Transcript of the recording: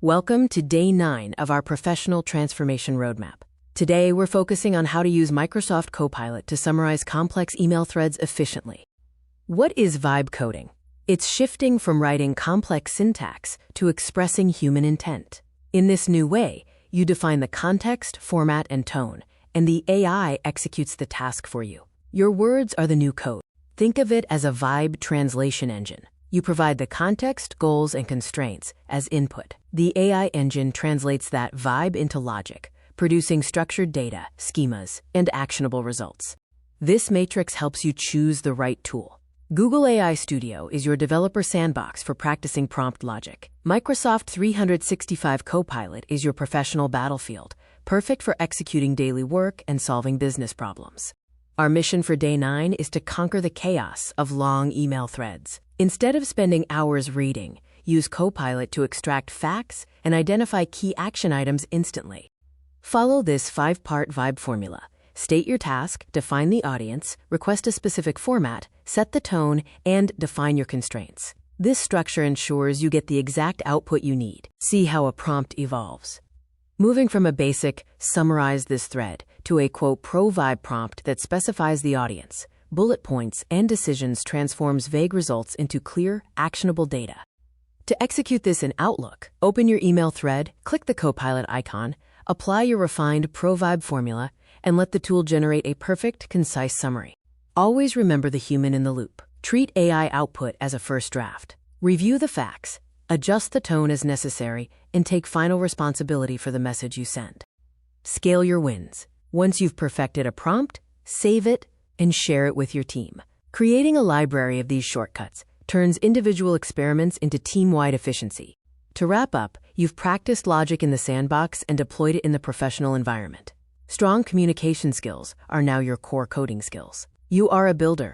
Welcome to Day 9 of our Professional Transformation Roadmap. Today, we're focusing on how to use Microsoft Copilot to summarize complex email threads efficiently. What is vibe coding? It's shifting from writing complex syntax to expressing human intent. In this new way, you define the context, format, and tone, and the AI executes the task for you. Your words are the new code. Think of it as a vibe translation engine. You provide the context, goals, and constraints as input. The AI engine translates that vibe into logic, producing structured data, schemas, and actionable results. This matrix helps you choose the right tool. Google AI Studio is your developer sandbox for practicing prompt logic. Microsoft 365 Copilot is your professional battlefield, perfect for executing daily work and solving business problems. Our mission for Day 9 is to conquer the chaos of long email threads. Instead of spending hours reading, use Copilot to extract facts and identify key action items instantly. Follow this 5-part vibe formula. State your task, define the audience, request a specific format, set the tone, and define your constraints. This structure ensures you get the exact output you need. See how a prompt evolves. Moving from a basic, summarize this thread, to a, quote, pro-vibe prompt that specifies the audience, bullet points, and decisions transforms vague results into clear, actionable data. To execute this in Outlook, open your email thread, click the Copilot icon, apply your refined pro-vibe formula, and let the tool generate a perfect, concise summary. Always remember the human in the loop. Treat AI output as a first draft. Review the facts, adjust the tone as necessary, and take final responsibility for the message you send. Scale your wins. Once you've perfected a prompt, save it and share it with your team. Creating a library of these shortcuts turns individual experiments into team-wide efficiency. To wrap up, you've practiced logic in the sandbox and deployed it in the professional environment. Strong communication skills are now your core coding skills. You are a builder,